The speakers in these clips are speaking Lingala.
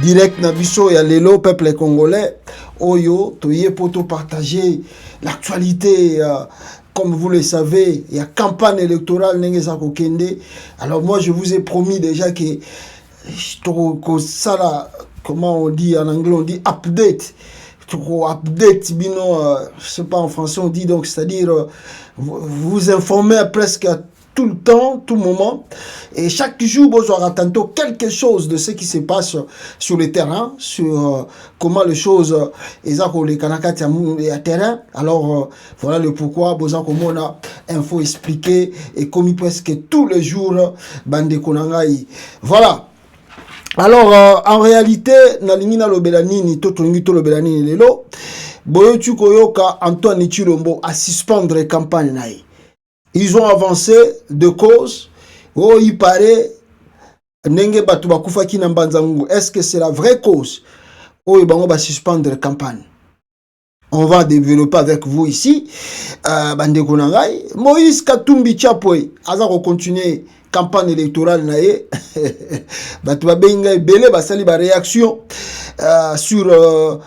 direct na biso ya lelo peuple congolais oyo toye poto partager l'actualité comme vous le savez, il y a campagne électorale nengeza kokende. Alors moi je vous ai promis déjà que ça là, comment on dit en anglais, on dit update. Update bino, je sais pas en français on dit, donc c'est-à-dire vous informer presque tout le temps, tout moment, et chaque jour vous aurez tantôt quelque chose de ce qui se passe sur le terrain, sur comment les choses les kanakati à terrain. Alors voilà le pourquoi vous avez info expliqué et commis presque tous les jours bande konangai. Voilà. Alors en réalité nalingi na lobela nini to tongi to lobela nini lelo boyo tukoyoka Antoine Tshilombo à suspendre campagne naï. Ils ont avancé de cause. Oh, il paraît, est-ce que c'est la vraie cause? Oh, il va suspendre la campagne. On va développer avec vous ici. Moïse Katumbi Tchapoy, Aza va continuer campagne électorale. La réaction sur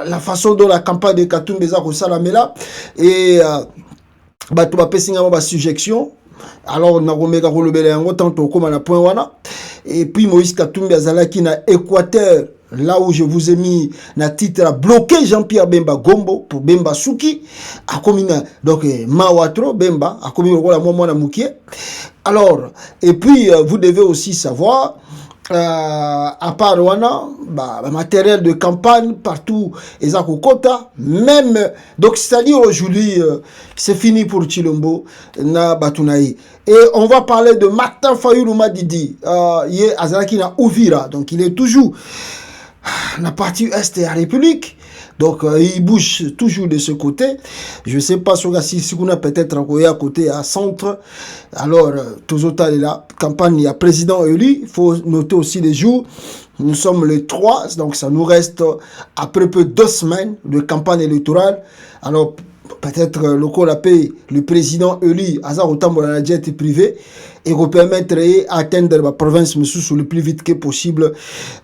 la façon dont la campagne de Katumbi est salamela et bato ba pesinga ba sujection. Alors na romeka ko lobela yango tanto comme na point wana. Et puis Moïse Katumbi azalaki na Équateur, là où je vous ai mis na titre à bloquer Jean-Pierre Bemba Gombo pour Bemba Souki a komina donc Mawatro Bemba a komina ko la mwana mukie. Alors et puis vous devez aussi savoir à part wana matériel de campagne partout ezako kota même donc c'est-à-dire aujourd'hui c'est fini pour Tshilombo na batunaï. Et on va parler de Martin Fayulu Madidi yé azalaki na Uvira, donc il est toujours la partie est de la République. Donc, il bouge toujours de ce côté. Je ne sais pas si on a peut-être à côté à centre. Alors, tous autres là, campagne, il y a président élu. Il faut noter aussi les jours. Nous sommes le 3, donc ça nous reste à peu près 2 semaines de campagne électorale. Alors, peut-être le président élu, Azar Otambo la jet privé, et vous permettre d'atteindre la province le plus vite que possible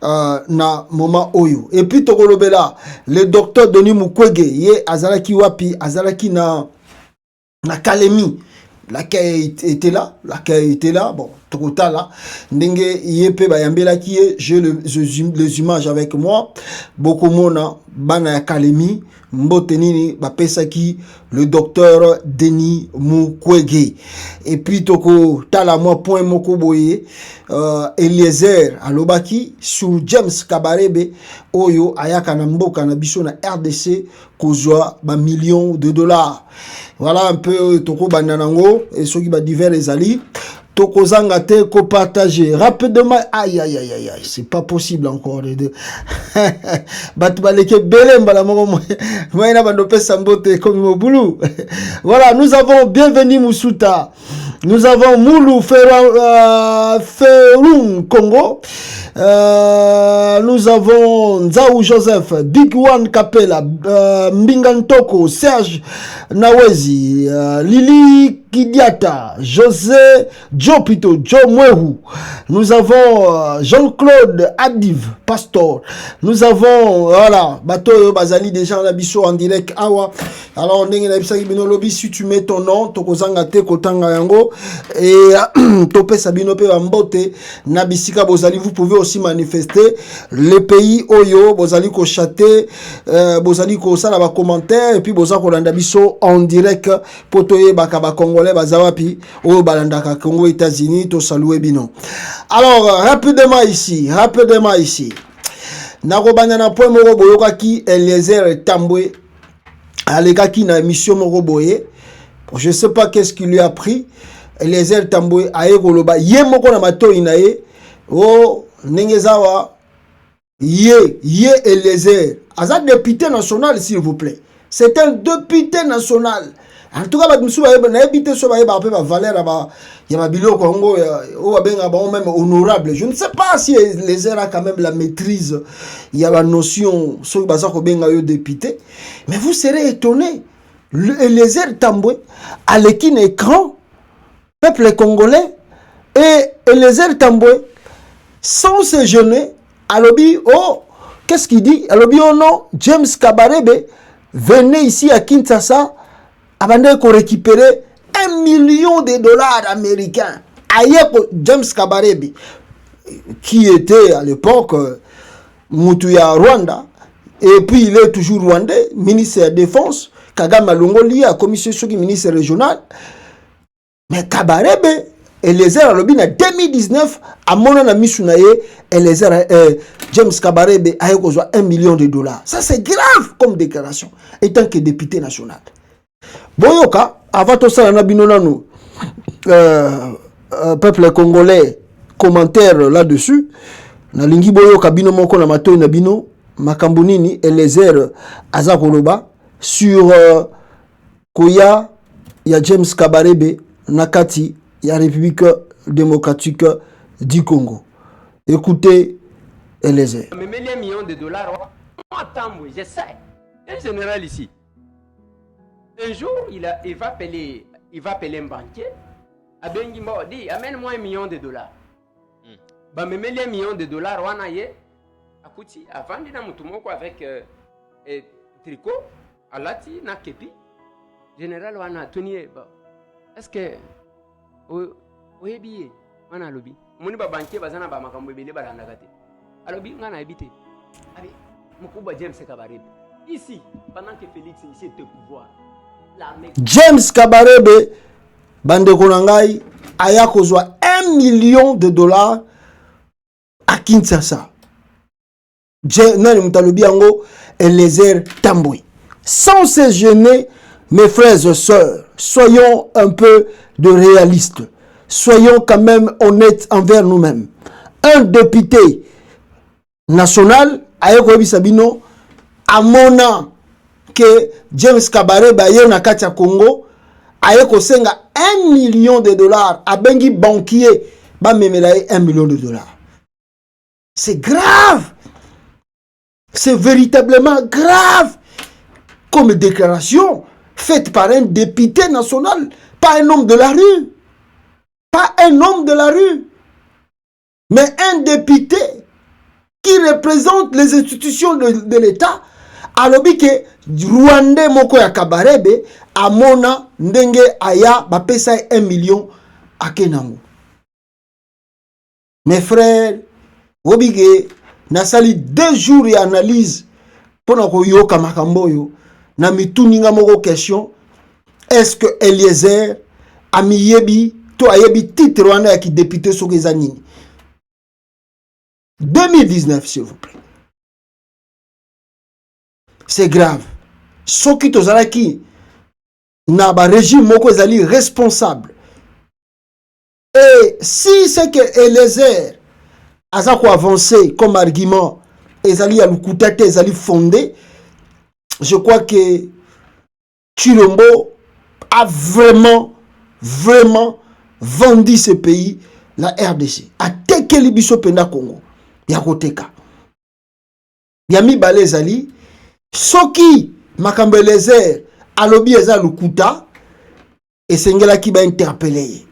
na moment oyo. Et puis Tokolobela, le docteur Denis Mukwege, yé Azalaki wapi, Azalaki na Kalemi, laquelle était là, bon, Tokota là, Ndenge Yepe Bayambela qui est, j'ai les images avec moi, Bokomona, Bana Kalemi, Mbotenini, Bapesaki, le docteur Denis Mukwege. Et puis Toko Tala moi point Moko Boye, Eliezer Alobaki sur James Kabarebe Oyo Ayaka Namboka Nabiso na RDC kozwa ba millions de dollars. Voilà un peu Toko Bananango et ceux qui va divers les alliés. Toko Zangate ko partager rapidement. Aïe aïe aïe aïe, c'est pas possible encore les deux. Batbaleke belem bala moko moyena bandope sambote comme mobulu. Voilà, nous avons bienvenue Musuta. Nous avons Moulou Ferung Congo. Nous avons Nzaou Joseph, Big One Kapela, Mbingantoko, Serge Nawezi, Lili Kidiata, José Jopito, Joe Mwehu. Nous avons Jean-Claude Adiv, Pastor. Nous avons, voilà, Bato Bazali déjà en abisso en direct. Awa. Alors, si tu mets ton nom, Tokozanga te Kotanga Yango, et Topé Sabino Pe Mbote, Nabisika Bozali, vous pouvez aussi manifester. Les pays Oyo, Bozali ko chate, Bozali ko sala ba commentaire, et puis Bozali ko landabiso en direct, Potoye Bakaba Congolais, Bazawapi, Oyo Balandaka Congo, États-Unis, to saluer bino. Alors, rapidement ici. Narobana na point moro boyoka ki Eliezer Tambwe, Alekaki na mission moro boye. Je sais pas qu'est-ce qui lui a pris. Eliezer Tambwe aye koloba ye moko na mato inaye. Oh, Nengezawa, Eliezer. Azad député national, s'il vous plaît. C'est un député national. En tout cas, il y a même honorable. Je ne sais pas si Eliezer a quand même la maîtrise. Il y a la notion, député. Mais vous serez étonné. Eliezer Tambwe, à l'écran, peuple congolais, et Eliezer Tambwe, sans se gêner, alobi, oh, qu'est-ce qu'il dit? Alobi, oh non, James Kabarebe venait ici à Kinshasa avant qu'on récupérait $1 million américains. Ailleurs, James Kabarebe, qui était à l'époque Mutuya Rwanda, et puis il est toujours rwandais, ministre de la Défense, Kagame Longoli, à commission ministre régional. Mais Kabarebe, Eliezer alobi na 2019 amona na misunaye Eliezer James Kabarebe a kozwa $1 million. Ça c'est grave comme déclaration étant que député national. Boyoka avant tout ça na bino nanu peuple congolais commentaire là-dessus na lingi boyoka bino moko na mato na bino makambo nini Eliezer aza koloba sur koya ya James Kabarebe nakati la République démocratique du Congo. Écoutez, Eliezer. Mais les millions de dollars, attends, je sais. Un général ici. Un jour, il va appeler un banquier. Il dit, amène-moi $1 million. Bah, mais les millions de dollars, on a eu. Avant, il y a un avec tricot, alati, na kepi. Général, on a tenu. Est-ce que oyebi wana alobi moni ba banquier bazana ba makambo ebele balanda kate alobi ngana ebite abi mukubwa James Kabarebe ici pendant que Félix ici était au pouvoir James Kabarebe bande konangai aya kozwa $1 million à Kinshasa. Nani mutalobi yango Eliezer Tambwe. Sans se gêner, mes frères et sœurs, soyons un peu de réalistes. Soyons quand même honnêtes envers nous-mêmes. Un député national, Ayeko Bisabino, amona que James Kabarebe aye na kati ya Congo, Ayeko senga $1 million, a bengi banquier, ba memela $1 million. C'est grave. C'est véritablement grave comme déclaration faite par un député national, pas un homme de la rue. Pas un homme de la rue, mais un député qui représente les institutions de l'État. Alobi ke Rwandais moko ya Kabarebe amona ndenge aya bapesa $1 million à Kenango. Mes frères, obige nasali 2 jours et analyse pour na koyoka makamboyo na mituninga moko question. Est-ce que Eliezer amiyebi to ayebi titre wana qui député Sokezanini 2019 s'il vous plaît. C'est grave. Soki tozalaki na ba régime moko ezali responsable. Et si c'est que Eliezer aza ko avancer comme argument ezali ya lukutete ezali fondé, je crois que Chilombo a vraiment vendu ce pays, la RDC. A teke libiso penda Congo. Ya koteka. Yami bale zali. Soki makambo Eliezer alobi eza lukuta. Et sengela ki ba interpeller.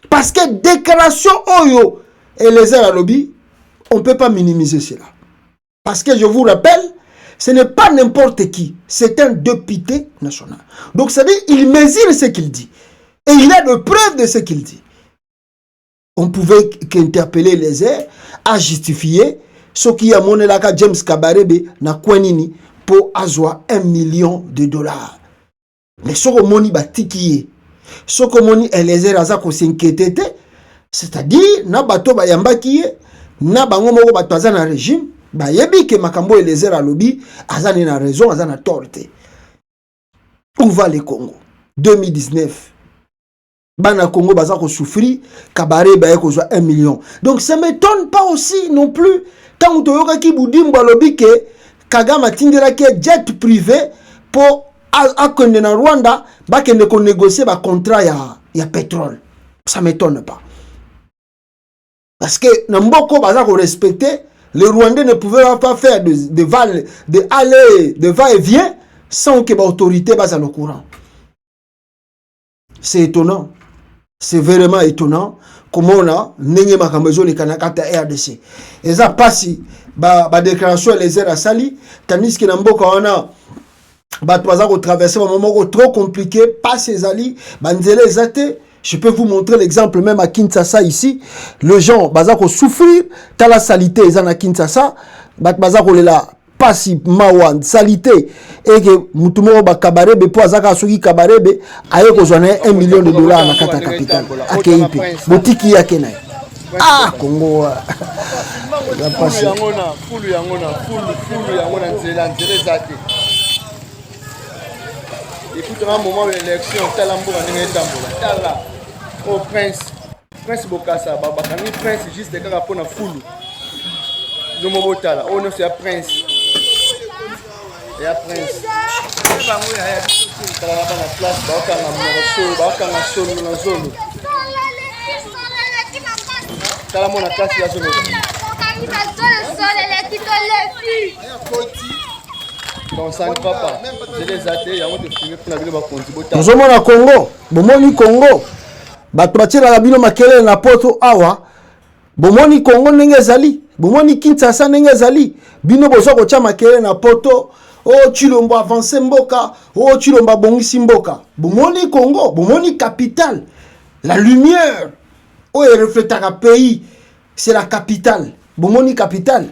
Parce que déclaration oyo Eliezer alobi, on ne peut pas minimiser cela. Parce que je vous rappelle, ce n'est pas n'importe qui. C'est un député national. Donc ça veut dire il mesure ce qu'il dit. Et il a de preuves de ce qu'il dit. On pouvait qu'interpeller Eliezer à justifier ce qui a monnaie là James Kabarebe na kwenini pour avoir $1 million. Mais ce que moni batiki, ce que moni Eliezer aza ko s'inquiéter, c'est-à-dire na bato ba yambaki na bango moko bato aza na régime ba yebi ke makambo Eliezer alobi azana na raison azana torte. Où va le Congo 2019? Bana Congo baza ko souffrir, Kabarebe ba ko zo $1 million. Donc ça m'étonne pas aussi non plus quand toyoka ki budimbo alobi ke Kagame tindela ke jet privé pour akende na Rwanda ba kende ko négocier ba contrat ya pétrole. Ça m'étonne pas. Parce que Namboko baza ko respecter, les Rwandais ne pouvaient pas faire de va-et-vient sans que l'autorité base au courant. C'est étonnant. C'est vraiment étonnant. komona ndenge makambo ezoleka na kata RDC eza pasi ba déclaration les airs asali tandis que na mboka wana bato baza ko traverser ba moment trop compliqué passe ezali banzela ezate. Je peux vous montrer l'exemple même à Kinshasa ici. Les gens baza ko souffrir ta la salité ezana Kinshasa baza ko lela pasi mawan salité et que mutumo ba kabarebe po azaka soki kabarebe aye ko zwana $1 million na kata capital akeipi boutique yake na ah Congo la pasi fulu yangona nzela zate. Écoute, à un moment de l'élection, Talamboura n'est pas Tala, au Prince Bokassa, Babakani, Prince, juste des gars pour la foule. Nous m'avons Tala, oh non, c'est un Prince. Et un Prince. Tala là-bas la place, Bakana Solo, la zone. Tala mon la place, la zone. Donc ça ne va pas. C'est des athées, il y a un filmé pour la ville de nous sommes au Congo, bomoni Congo. Batouatira la bino makele na poto awa. Bomoni Congo nengezali. Bomoni Kinshasa nengezali. Bino bozo ko tia makele na poto. Oh Chilombo avancé mboka. Oh Chilombo bongisi mboka. Bomoni Congo, bomoni capitale. La lumière. Oh elle reflète un pays. C'est la capitale. Bomoni capitale.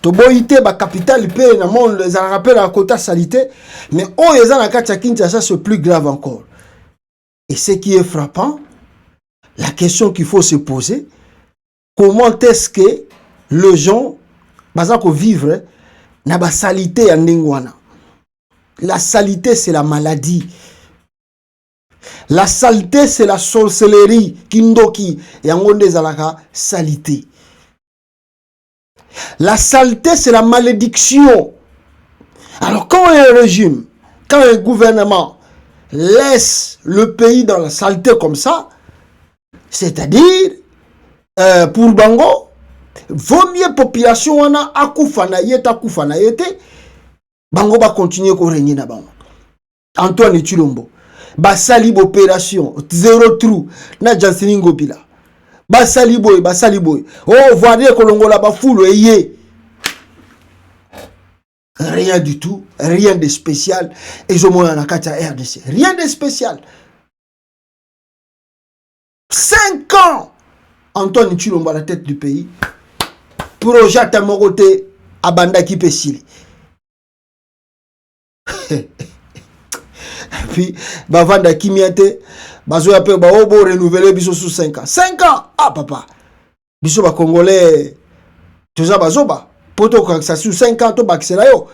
Toboïté ba capitale pe na monde les rappelle à quota salité mais oh les na katia Kinshasa c'est plus grave encore. Et ce qui est frappant, la question qu'il faut se poser, comment est-ce que les gens bazako vivre na ba salité ya ndingwana. La salité c'est la maladie. La saleté c'est la sorcellerie kindoki yango ndezalaka salité. La saleté, c'est la malédiction. Alors, quand un régime, quand un gouvernement laisse le pays dans la saleté comme ça, c'est-à-dire, pour Bango, vaut mieux population wana akufa na yete, Bango va continuer à régner na Bango. Antoine Chilombo, basali opération, zéro trou, na Jansiningo Bila. Basali boy. Oh, voyez kolongola ba foule eye. Rien du tout, rien de spécial. Et je m'en ai kata RDC. Rien de spécial. 5 ans. Antoine Chilombo à la tête du pays. Projet à Moroté à Banda qui pesile. Puis, Bavanda Kimiate. Bazo yape ba obo renouveler biso sous 5 ans. 5 ans. Ah papa. Biso ba congolais toza bazoba. Poto ka ça sous 5 ans to bakisela yo.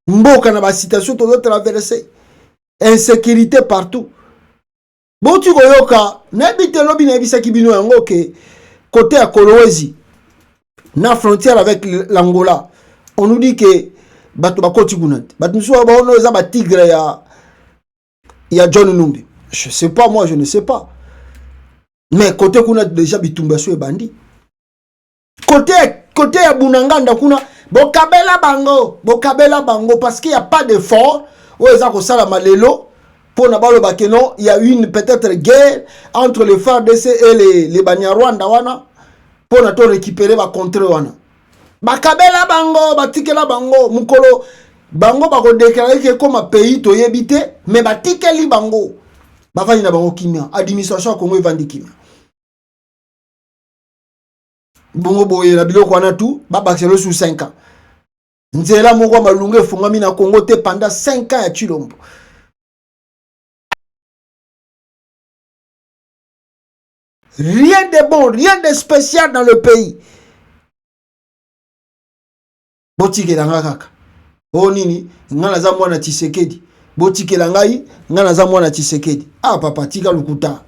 Mboka na ba situation to traverser. Insécurité partout. Bon tu koyoka na bité lobi na bisaki bino yango ke côté à Kolwezi na frontière avec l'Angola. On nous dit que bato ba koti kunat. Bato muso ba ono za ba tigre ya John Numbi. Je sais pas, moi, je ne sais pas. Mais côté qu'on a déjà bitumbaso et bandi. Côté à Bunanganda, kuna bokabela bango, parce qu'il n'y a pas d'effort. Où est-ce que ça la malelo? Pour n'avoir le bakeno, il y a une peut-être guerre entre les FARDC et les Banyarwanda wana. Pour n'a récupérer ba contre wana. Bakabela bango, batikela bango, mukolo bango bako déclarer que comme un pays to yebite, mais batikeli bango. Bavani na bango kimia, administration ya Congo evandi kimia. Bongo boye na biloko wana tout, babakiselo sous 5 ans. Nzela moko malunga efungami na Congo te pendant 5 ans ya Chilombo. Rien de bon, rien de spécial dans le pays. Botike langa kaka. Oh nini, ngana za mwana Tshisekedi. Botike langai, ngana za mwana Tshisekedi. Ah papa, tika lokuta.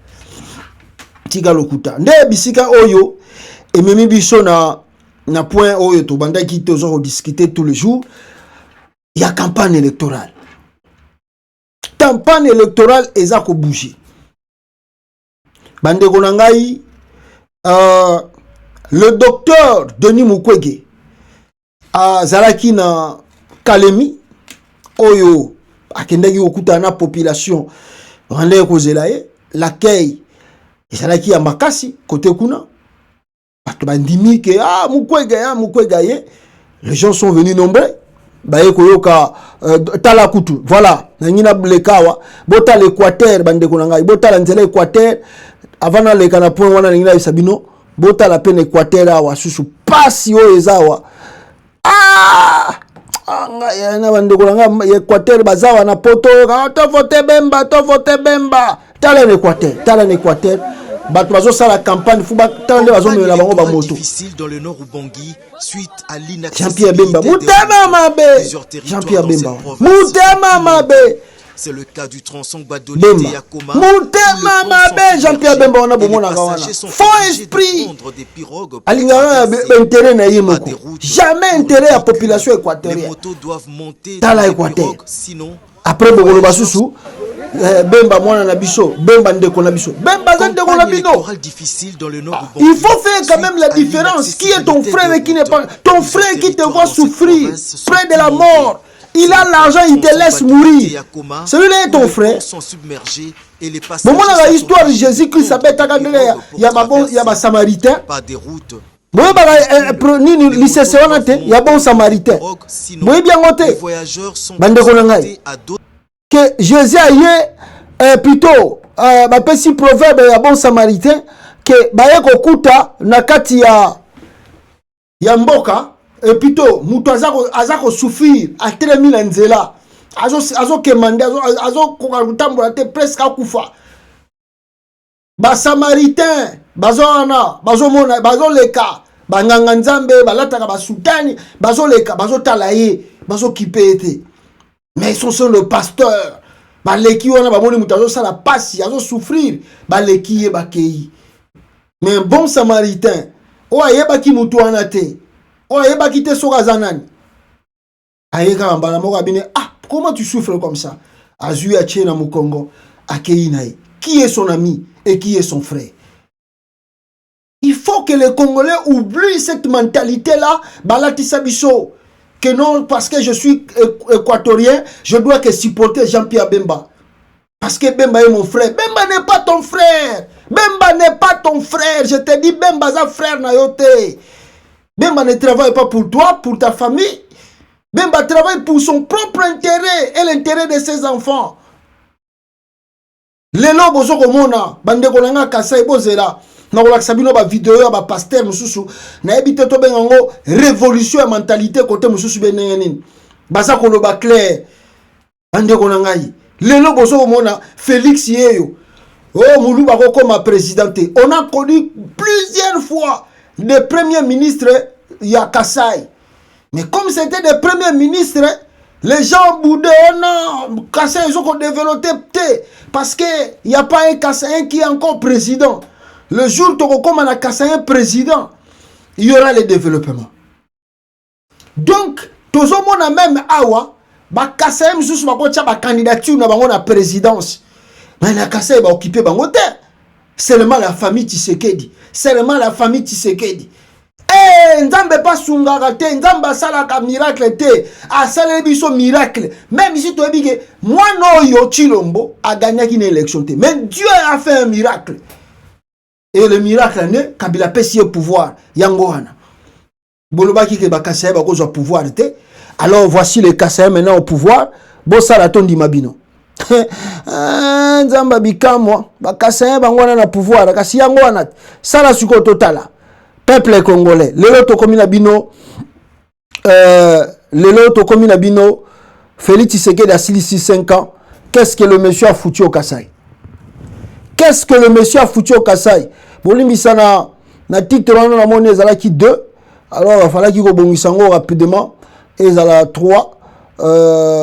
Nde bisika oyo, ememi biso na point oyo to banda ki tozo discuter tous les jours. Il y a campagne électorale. Campagne électorale eza ko bouger. Bande konangai, le docteur Denis Mukwege a zalaki na Kalemi oyo akendaki okuta na population rende kozela ye l'accueil ezalaki ya makasi côté kuna bato bandimi ke Mukwege ye. Les gens sont venus nombreux baye koyoka tala kutu voilà nangina blekawa bota l'Équateur bande konanga bota la nzela Équateur avant na leka na point wana nangina sabino bota la peine Équateur awa susu pasi o ezawa na bande konanga Équateur bazawa na poto to voter Bemba tala l'Équateur bato bazo sala campagne fuba tande bazo mela bango ba moto difficile dans le nord Ubangi suite à Jean-Pierre Bemba Mutema mabe Jean-Pierre Bemba Mutema mabe c'est le cas du tronçon Badoli Bemba de Yakoma Mutema mabe Jean-Pierre Bemba on a bomona kawana faux esprit alingara intérêt na yimoko jamais intérêt à population équatorienne les motos doivent monter dans l'Équateur sinon après bokolo basusu Bemba mwana na biso Bemba ndeko na biso Bemba ndeko na bino il faut faire quand même la différence qui est ton frère et qui n'est pas ton frère qui te voit souffrir près de la mort il a l'argent il te laisse mourir celui-là est ton frère bon moi la histoire de Jésus-Christ s'appelle takandele ya ba samaritain moi ba ni lycée wana ya bon samaritain moi bien ngote bandeko na ngai que Jésus aye plutôt bapesi proverbe ya bon samaritain que baye kokuta na kati ya mboka plutôt mutu azako souffrir atelemi na nzela azo kemande azo kotambola te presque akufa ba samaritain bazona bazomona bazoleka banganga nzambe balataka basutani bazoleka bazotala ye bazokipe ete mais ils sont le pasteur. Baleki wana bamoni mutazo sala pasi, azo souffrir, baleki ye bakei. Mais un bon samaritain, o ayeba ki mutu wana te. O ayeba ki te soka zanani. Ayeka mbala moko abine, comment tu souffres comme ça? Azui ache na Mukongo, akei nae. Qui est son ami et qui est son frère? Il faut que les Congolais oublient cette mentalité-là, balatisa biso. Que non, parce que je suis équatorien, je dois que supporter Jean-Pierre Bemba. Parce que Bemba est mon frère. Bemba n'est pas ton frère. Bemba n'est pas ton frère. Je te dis, Bemba est un frère nayote. Bemba ne travaille pas pour toi, pour ta famille. Bemba travaille pour son propre intérêt et l'intérêt de ses enfants. Lelo bozo komona, bande kolanga kasai bozela. Na kola sabino ba vidéo ya ba pasteur mususu na ebite to bengango révolution ya mentalité côté mususu benenene baza koloba clair ande kona ngai lelo bozo mona Félix yeyo oh muluba ko comme présidente on a connu plusieurs fois des premiers ministres ya Kasai mais comme c'était des premiers ministres les gens boudé non Kasai ils ont développé parce que il y a pas un Kasai qui est encore président. Le jour où comme on a cassé un président, il y aura le développement. Donc, tout le monde a même awa, ba cassé un sous ma candidature na la présidence. Mais na cassé ba occupé bangote. Seulement la famille Tshisekedi. Seulement la famille Tshisekedi. Eh, nzambe pas sungara te, nzamba sala ka miracle te, a sala biso miracle. Même si tu as dit que moi no yo Chilombo a gagné une élection te. Mais Dieu a fait un miracle. Et le miracle ne Kabila pesi au pouvoir yangoana. Bolobaki ke ba Kassaye ba kozwa pouvoir te. Alors voici les Kassaye maintenant au pouvoir. Bo sala tondi mabino. Nzamba bikamwa ba Kassaye bangwana na pouvoir kasi yangoana. Sala suko totala. Peuple congolais. Lelo to komi na bino Félix Tshisekedi a 5 ans. Qu'est-ce que le monsieur a foutu au Kassaye? Qu'est-ce que le monsieur a foutu au Kassaye? Bolimbisa na titre na moni ezalaki 2. Alors il fallait qu'il rebondisse rapidement. Ezala 3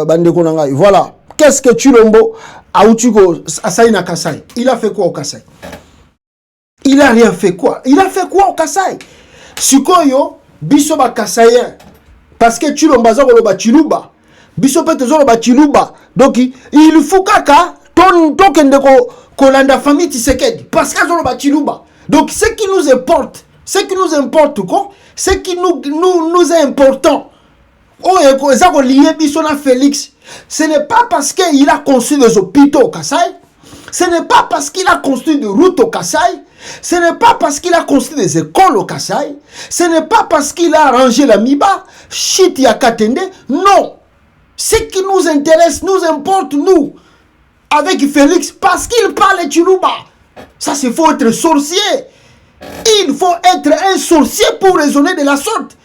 bandeko na ngai. Voilà. Qu'est-ce que Chilombo a utiko Asai na Kassaye? Il a fait quoi au Kassaye? Il a rien fait quoi? Il a fait quoi au Kassaye? Sikoyo biso ba Kassayen parce que Chilombo azako ba Chiluba. Biso pete zo ba Chiluba. Donc il faut kaka ton kendeko Kolanda famille Tshisekedi parce qu'ils ont le Chiluba. Donc ce qui nous importe, quoi, ce qui nous est important. Oh, Félix, ce n'est pas parce qu'il a construit des hôpitaux au Kassaye, Ce n'est pas parce qu'il a construit des routes au Kasaï, ce n'est pas parce qu'il a construit des écoles au Kasaï, ce n'est pas parce qu'il a arrangé la Miba, Chiti à Katende, non. Ce qui nous intéresse, nous importe, nous, avec Félix, parce qu'il parle Chiluba. Ça, c'est faut être sorcier. Il faut être un sorcier pour raisonner de la sorte.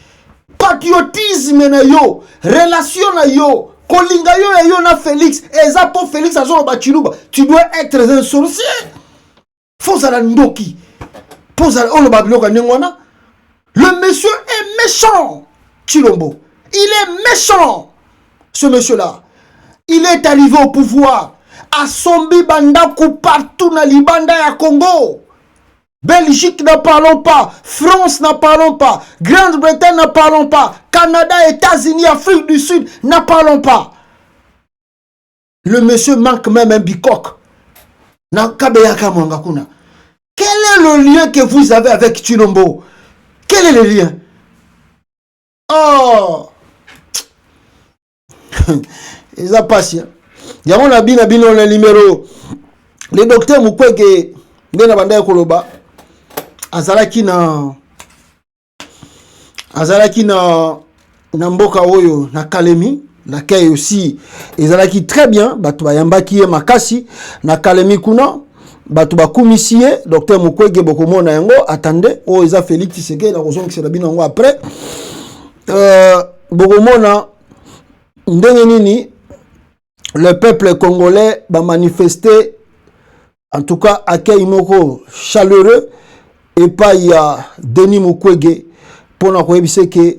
Patriotisme na yo, relation na yo, kolinga yo na Félix, eza pour Félix a zolo ba Chiluba. Tu dois être un sorcier. Fozala ndoki. Pozala olo babiloko nengwana. Le monsieur est méchant, Chilombo. Il est méchant, ce monsieur-là. Il est arrivé au pouvoir. À Sombi Bandaku partout dans Libanda et à Congo. Belgique n'en parlons pas. France n'en parlons pas. Grande-Bretagne n'en parlons pas. Canada, États-Unis, Afrique du Sud n'en parlons pas. Le monsieur manque même un bicoque. Quel est le lien que vous avez avec Chilombo? Quel est le lien? Oh! Ils ont passé. Il y a mon habit le numéro. Le docteur Mukwege, Ndena Bandaya Koloba, Azalaki na Mboka Oyo, na Kalemi, laquelle aussi, Ezalaki très bien, Batuba Yambaki Makasi, na Kalemi Kuna, Batuba Kumisie, docteur Mukwege Bokomo na Yango, attendez, oh, Eza Félix Tshisekedi, la raison que c'est la binango après. Bokomo na Ndengenini, le peuple congolais va manifester, en tout cas, accueil moko chaleureux, et pas il y a Denis Mukwege, pour nous dire que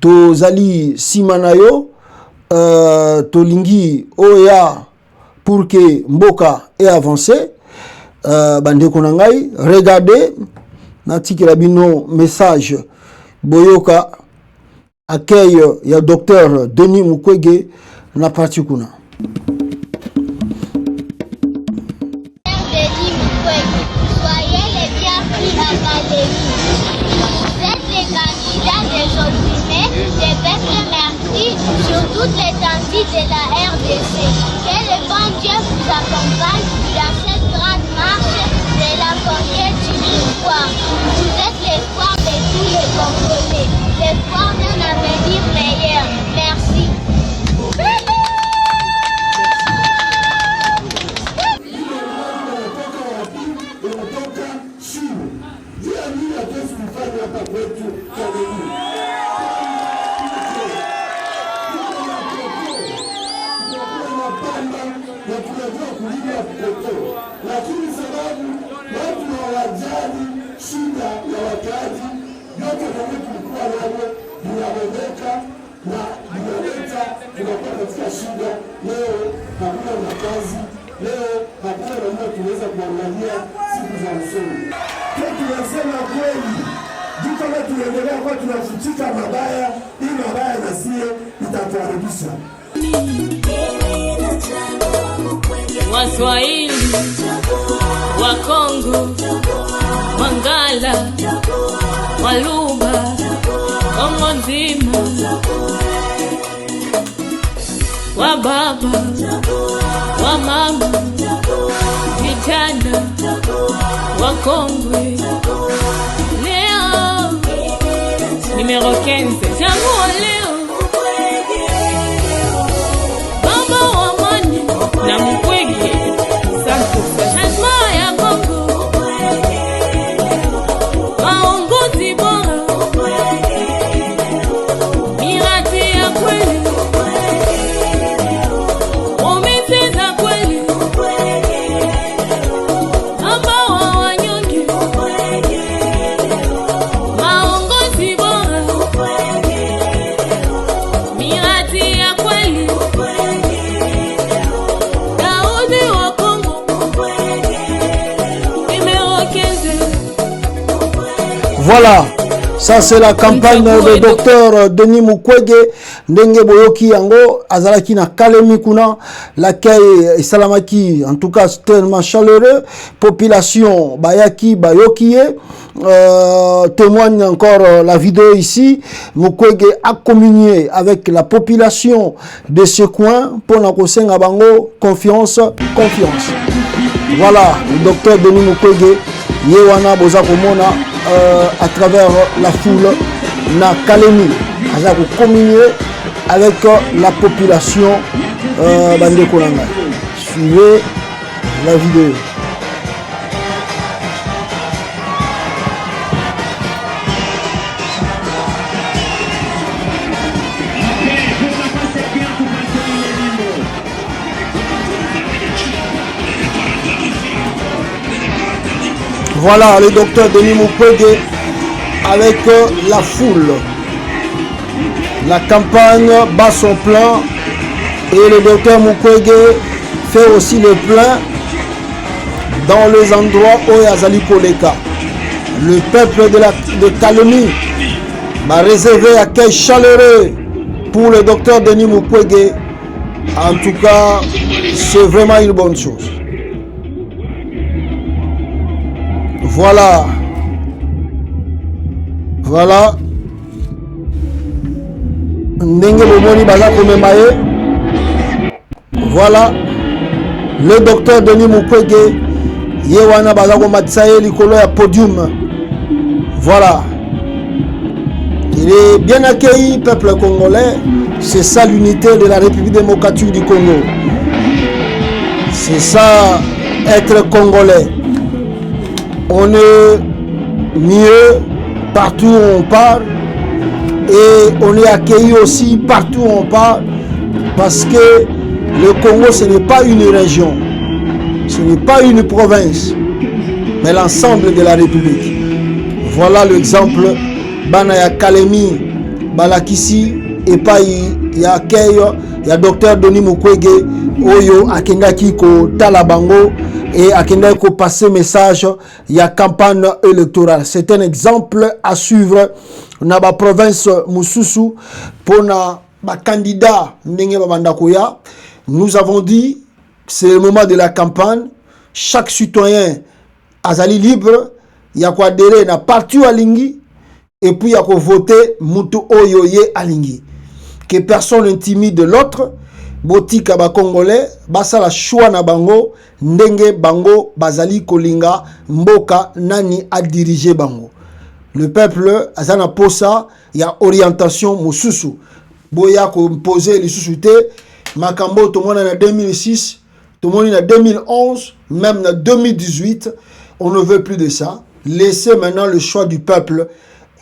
Tozali Simanayo, Tolingi Oya, pour que Mboka ait avancé, Bande Konangai, regardez, Nati Rabino message, Boyoka, accueil, il y a docteur Denis Mukwege, na parti kuna. Soyez les bienvenus à Kalemi. Vous êtes les candidats des opprimés, des peuples merci sur toute l'étendue de la RDC. Que le bon Dieu vous accompagne dans cette grande marche de la conquête du pouvoir. Vous êtes l'espoir de tous les Congolais, l'espoir d'un avenir meilleur. Merci. Lakini sababu watu hawajali shida ya wakaaji, yote kama tulikuwa nayo vinawezeka na vinaleta, tunakuwa katika shida. Leo hakuna makazi, leo hakuna namna tunaweza kuangalia siku za usoni. Tunasema kweli, juu kama tunaendelea kwa tunafutika mabaya, hii mabaya na sie itatuharibisha. Waswahili, Wakongo, Wangala, Waluba, Kongo nzima, Wababa, Wamama, vijana, Wakongwe. Leo numero 15, chagua leo. Baba wa Mani na Mukwege, changement ya Kongo, maongozi bora, miradi ya kweli, promese za kweli, baba wa wanyonge, maongozi bora, miradi ya kweli. Voilà, ça c'est la campagne de docteur Denis Mukwege. Ndenge boyoki yango azalaki na Kalemi kuna, l'accueil salamaki, en tout cas tellement chaleureux. Population bayaki bayoki témoigne encore la vidéo ici. Mukwege a communié avec la population de ce coin pour na kosenga bango confiance. Voilà, le docteur Denis Mukwege, Yewana Boza Komona, à travers la foule, na Kalemi, à communier avec la population Bande Kolanga. Suivez la vidéo. Voilà le docteur Denis Mukwege avec la foule. La campagne bat son plein et le docteur Mukwege fait aussi le plein dans les endroits où il y a Zali Koleka. Le peuple de Kalemi m'a réservé un accueil chaleureux pour le docteur Denis Mukwege. En tout cas, c'est vraiment une bonne chose. Voilà. Voilà. Voilà. Le docteur Denis Mukwege. Yewana Bazako Matsaye Likolo ya podium. Voilà. Il est bien accueilli, peuple congolais. C'est ça l'unité de la République démocratique du Congo. C'est ça être congolais. On est mieux partout où on part et on est accueilli aussi partout où on part parce que le Congo ce n'est pas une région, ce n'est pas une province, mais l'ensemble de la République. Voilà l'exemple. Banaya Kalemi, Balakisi, et pas il y a accueil, il y a docteur Denis Mukwege, Oyo, Akengaki ko Talabango. Et à Kendeko passer message, il y a campagne électorale. C'est un exemple à suivre dans la province Mususu pour les candidats. Nous avons dit c'est le moment de la campagne. Chaque citoyen azali libre. Il y a quoi adhérer na parti à Lingi et puis il y a quoi voter Mutu Oyoye à Lingi. Que personne n'intimide l'autre. Botika ba Congolais, basa la choix na bango, ndenge bango bazali kolinga mboka nani a diriger bango. Le peuple azana posa ya orientation mususu. Boya ko poser les sous-soutés, makambo to mona na 2006, to mona na 2011, même na 2018, on ne veut plus de ça. Laissez maintenant le choix du peuple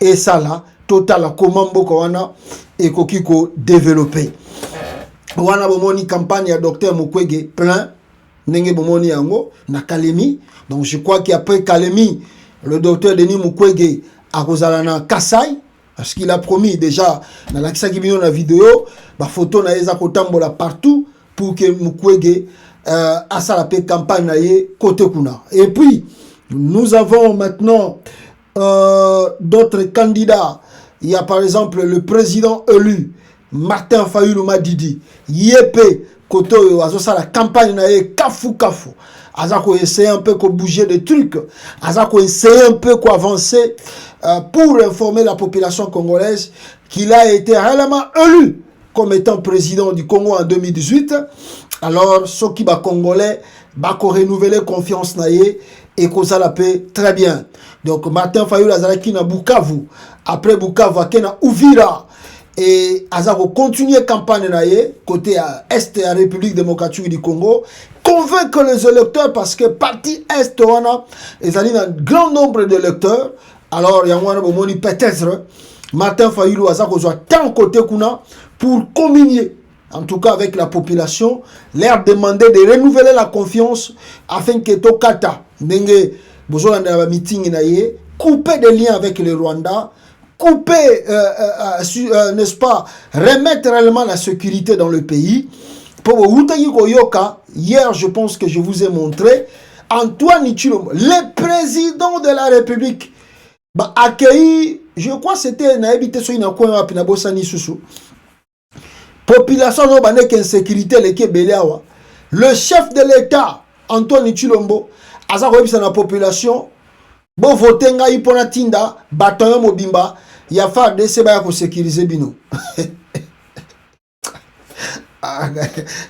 et ça là, total comment mboka wana et kokiko développer. Wana bomoni campagne ya docteur Mukwege plein nenge bomoni yango na Kalemi. Donc je crois qu'après Kalemi le docteur Denis Mukwege a kozala na Kasai parce qu'il a promis déjà dans la vidéo ba photo na eza kotambola partout pour que Mukwege asala pe campagne na ye côté kuna. Et puis nous avons maintenant d'autres candidats. Il y a par exemple le président élu Martin Fayulu Madidi, Yepé, Koto, Azosa la campagne na kafu. Azako essayer un peu de bouger des trucs. Azako essayer un peu d'avancer pour informer la population congolaise qu'il a été réellement élu comme étant président du Congo en 2018. Alors, ceux qui sont congolais, va renouveler confiance na ye et que ça la paix très bien. Donc, Martin Fayulu Azalaki na Bukavu. Après Bukavu, Akena Uvira. Et Azako continue campagne naie côté est de la République démocratique du Congo, convaincre les électeurs parce que parti est wana ils ont un grand nombre d'électeurs. Alors il y a un peut-être Martin Fayulu Azako soit tant côté kuna pour communier en tout cas avec la population, leur demander de renouveler la confiance afin que Tokata ndenge besoin d'un meeting naie couper des liens avec le Rwanda. Couper, n'est-ce pas, remettre réellement la sécurité dans le pays. Pour hier, je pense que je vous ai montré, Antoine Tshilombo, le président de la République, accueilli, je crois que c'était population insécurité, le chef de l'État, Antoine Tshilombo, a la population, bon voter nga ipona tinda, bataillon mobimba, il y a fait des sébaires pour sécuriser Bino.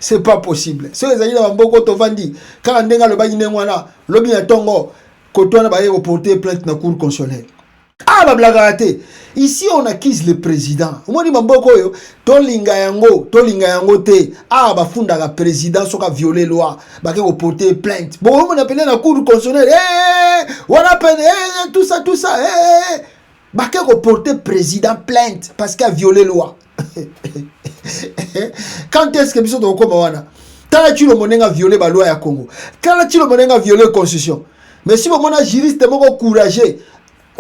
C'est pas possible. Si les amis n'ont pas de vandi, quand on a le bagné n'engwana, l'objet est tongo, quand on a baillé au porter plainte dans la cour constitutionnelle. Ah, la blague arrêtée. Ici, on accuse le président. Moi, je dis, Mambokoyo, tolinga yango te. Ah, bah, funda la président, soka violé loi, bah, au porter plainte. Bon, on appelle la cour constitutionnelle. On appelle, tout ça, bah, au porter président plainte parce qu'il a violé loi. Quand est-ce que nous sommes au Komawana? Quand tu le monnaie a violé la loi à Congo? Quand tu le monnaie a violé la constitution? Mais si mon juriste est courageux,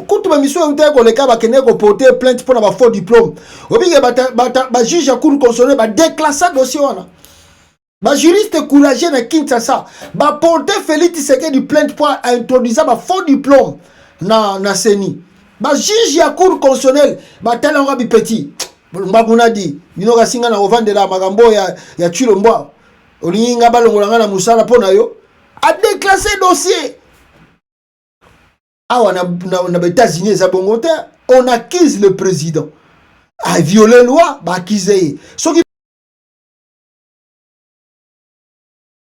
quand tu m'as mis sur un terrain, les cas va porter plainte pour avoir faux diplôme. Obligé ba juge à cour constitutionnelle va déclasser dossier wana. Ba juriste courageux na Kinshasa, ba porter Félix Tshisekedi du plainte pour introduire ba faux diplôme na CENI. Ba juge à cour constitutionnelle ba telanga bi petit. Mbakuna di bino kasinga na ovandela magambo ya Chilombo. Olinga balongolanga na musala pona yo a déclassé dossier. Ah, on a États-Unis, on accuse le président à violer la loi, bah accuser. Ce qui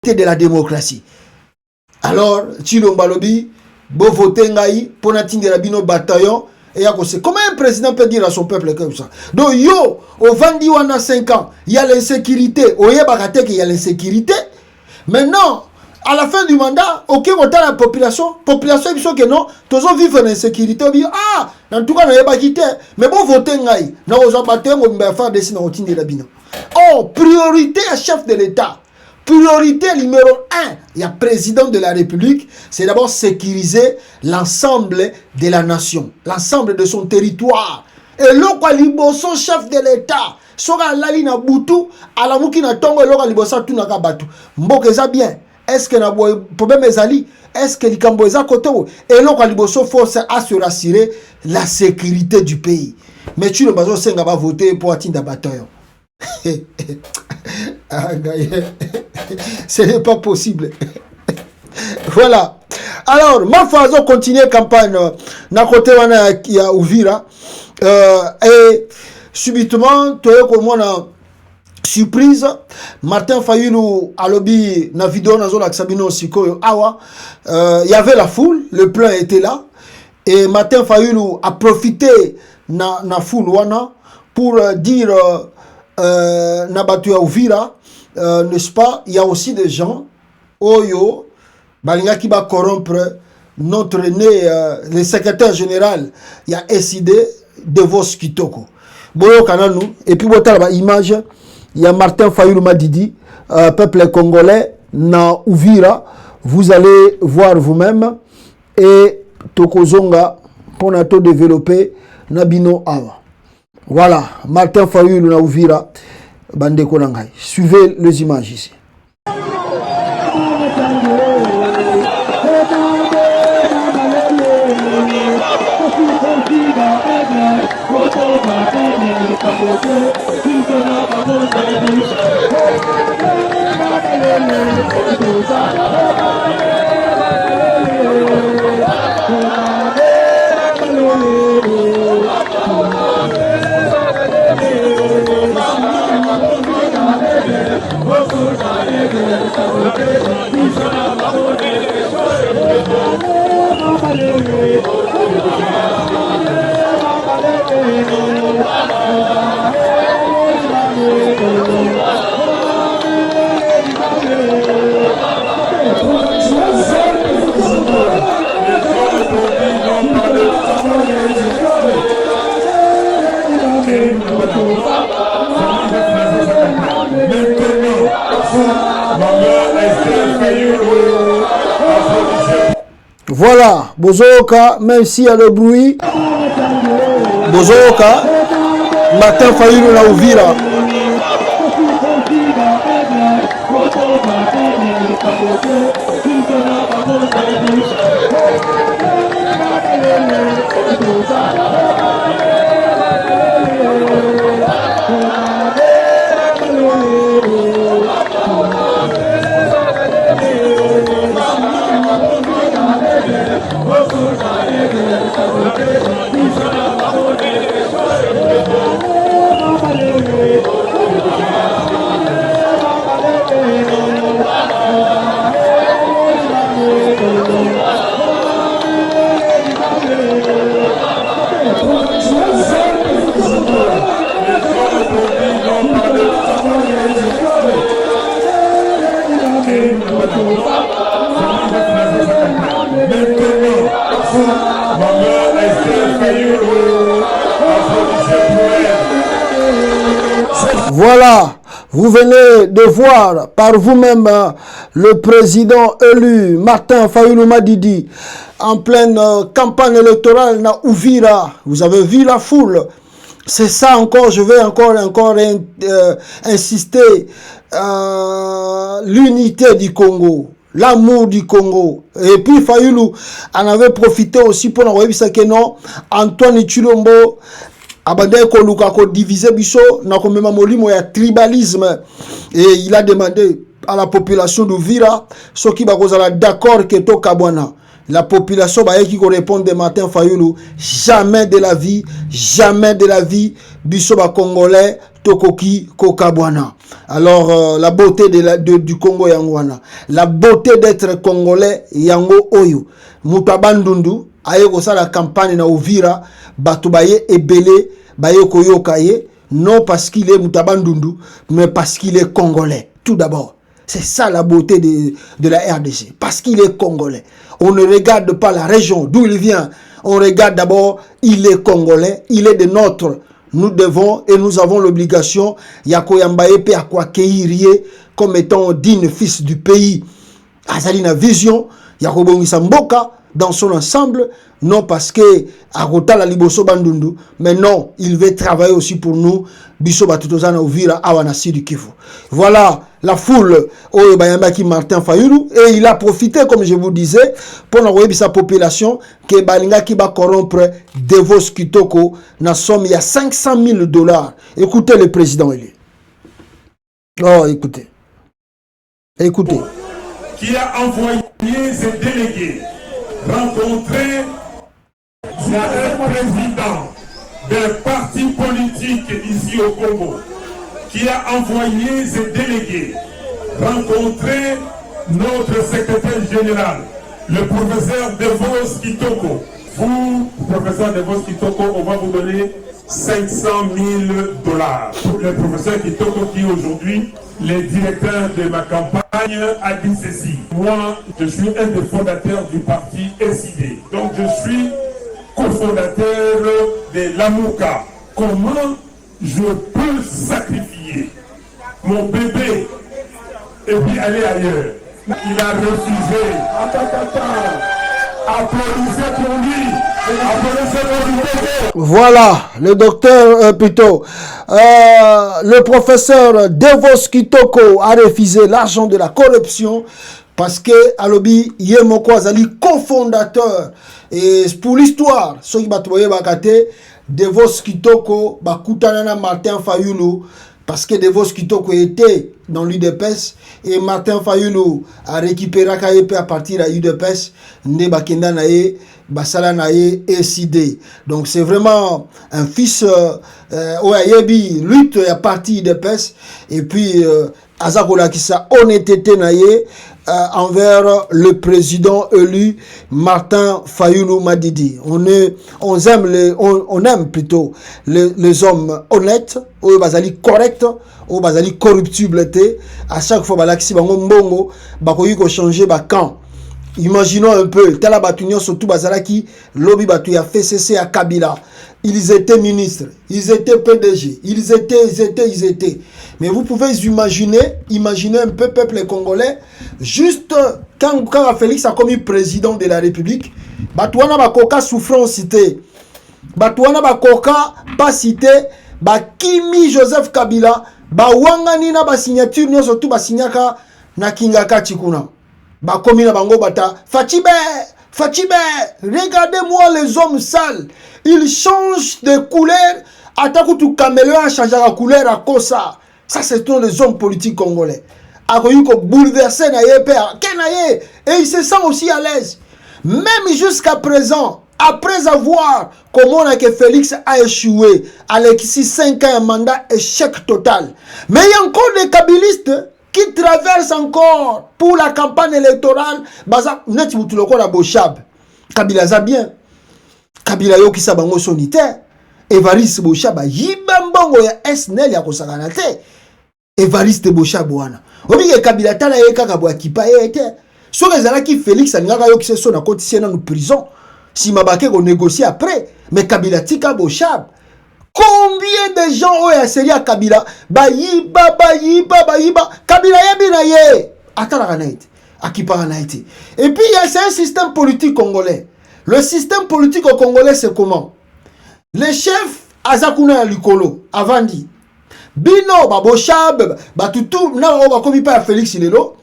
est de la démocratie. Alors, Chilombo Lobi, bon voter ngai pour n'atteindre la bino bataillon et à cause. Comment un président peut dire à son peuple comme ça? Donc yo, au 20 on a 5 ans, il y a l'insécurité. Au Yébarate qu'il y a l'insécurité. Maintenant, à la fin du mandat, ok, on a la population ils sont que non, tous ont vivre en insécurité, ah, en tout cas, on n'a pas quitté, mais bon, voter, on a battu, on va faire des signes de la bina. Oh, priorité à chef de l'État, priorité numéro 1, il y a président de la République, c'est d'abord sécuriser l'ensemble de la nation, l'ensemble de son territoire. Et l'on son chef de l'État, sera lali na butu, à la mouki na tongo, l'on libosa tout na kabatu. Mboke za bien. Est-ce que le problème est ali? Est-ce que les Cambodgiens côté et l'on a force à se rassurer la sécurité du pays? Mais tu ne vas pas voter pour atteindre bataillon. Ce n'est pas possible. Voilà. Alors, ma façon continue campagne na côté wana ya Uvira et subitement tu es comme moi surprise, Martin Fayulu a lobby na vidéo na zone Sabino Sikoyo awa, il y avait la foule, le plan était là et Martin Fayulu a profité na foule wana pour dire na batu ya Uvira, n'est-ce pas, il y a aussi des gens oyo balinga ki ba corrompre notre né le secrétaire général, il y a SID Devos Kitoko. Boyo kananu et puis botala ba image. Il y a Martin Fayulu Madidi, peuple congolais, na Uvira. Vous allez voir vous-même. Et Tokozonga, pour nous développer, Nabino Awa. Voilà, Martin Fayulu na Uvira, Bande Konangai. Suivez les images ici. Voilà, Bozoka, même s'il y a le bruit, Bozoka, Martin Fayulu na Uvira. Voilà, vous venez de voir par vous-même le président élu Martin Fayulu Madidi en pleine campagne électorale na Uvira. Vous avez vu la foule. C'est ça encore, je vais encore insister, l'unité du Congo, l'amour du Congo. Et puis Fayulu en avait profité aussi pour nous dire que non, Antoine Chilombo abandé koluka ko diviser biso na ko mema molimo ya tribalisme, et il a demandé à la population d'Uvira ceux qui ba kozala d'accord que to kabwana. La population qui répond de Martin Fayulu, jamais de la vie, biso ba congolais tokoki kokabwana. Alors la beauté du Congo yangwana, la beauté d'être congolais yango oyo. Mutabandundu aye ko sala campagne na Uvira, batu baye ebele baye koyoka ye, non parce qu'il est mutabandundu, mais parce qu'il est congolais. Tout d'abord, c'est ça la beauté de la RDC, parce qu'il est congolais. On ne regarde pas la région d'où il vient. On regarde d'abord, il est congolais, il est de notre. Nous devons et nous avons l'obligation, Yako Yambaye pe akwakeiriye comme étant digne fils du pays. Azalina vision, Yako Bongisa Mboka dans son ensemble, non parce que Akota la liboso bandundu, mais non, il veut travailler aussi pour nous. Biso batutozana Uvira awana Sud Kivu. Voilà la foule au Bayambaki Martin Fayulu, et il a profité, comme je vous disais, pour envoyer sa population que Balinga qui va corrompre Devos Kitoko na somme il y a $500,000. Écoutez le président élu. Oh, écoutez. Écoutez. Qui a envoyé ses délégués rencontrer un président d'un parti politique ici au Congo, qui a envoyé ses délégués rencontrer notre secrétaire général, le professeur Devos Kitoko. Vous, professeur Devos Kitoko, on va vous donner $500,000. Le professeur Kitoko qui aujourd'hui, le directeur de ma campagne, a dit ceci. Moi, je suis un des fondateurs du parti SID. Donc je suis cofondateur de l'Amouka. Comment je peux sacrifier mon bébé et puis aller ailleurs? Il a refusé. Applaudissez pour lui. Applaudissez pour lui. Voilà, le docteur plutôt. Le professeur Devos Kitoko a refusé l'argent de la corruption parce que Alobi Yemoko Azali cofondateur. Et pour l'histoire, ceux qui batouye bakate, Devos Kitoko bakutanana Martin Fayulu, parce que Devos Kitoko était dans l'UDPS et Martin Fayulu a récupéré KEP à partir de l'UDPS, ne bakenda nae basala nae SID. Donc c'est vraiment un fils oyayebi lutte à partir UDPS, et puis azakola qui sa honnêteté nae envers le président élu Martin Fayulu Madidi. On aime plutôt les hommes honnêtes, ou bazali corrects, ou bazali corruptibles. À chaque fois balaksi bango mbongo bakoyi ko changer ba camp. Imaginons un peu, tela batunyo surtout bazalaki lobby batu ya FCC à Kabila. Ils étaient ministres, ils étaient PDG, ils étaient. Mais vous pouvez imaginer un peu peuple congolais, juste quand Félix a commis président de la République, Batouana Bakoka souffrance cité, Batouana Bakoka pas cité, Kimi Joseph Kabila, Wangani na ba signature nyo surtout ba signaka na Kingaka Chikuna. Bakomi na bango bata Fatibé, regardez-moi les hommes sales. Ils changent de couleur. Atakutu caméléon change la couleur à cause ça. Ça, c'est tous les hommes politiques congolais. Akoyuko bouleversé na ye père. Kenaye. Et il se sent aussi à l'aise. Même jusqu'à présent, après avoir comment que Félix a échoué, Alexis 5 ans un mandat échec total. Mais il y a encore des kabilistes qui traversent encore pour la campagne électorale. Baza net mutuloko la Bochab. Kabila za bien. Kabila yo kisa bango solitaire. Evariste Bochab yibambongo ya SNL ya kosakana te. Evariste Bochab wana. Obi ke Kabila tala ye kaka bo akipa ye te. So rezala ki Félix alingaka yo kise so na koti siena no prison. Si mabake ko négocier après, mais Kabila tika Bochab. Combien de gens ont ya série ya Kabila bayiba Kabila yebi na ye atala na été akipara na été. Et puis c'est un système politique congolais. Le système politique au congolais c'est comment? Les chefs azakuna likolo avandi bino baboshab batutu na o bakomi pa Félix lelo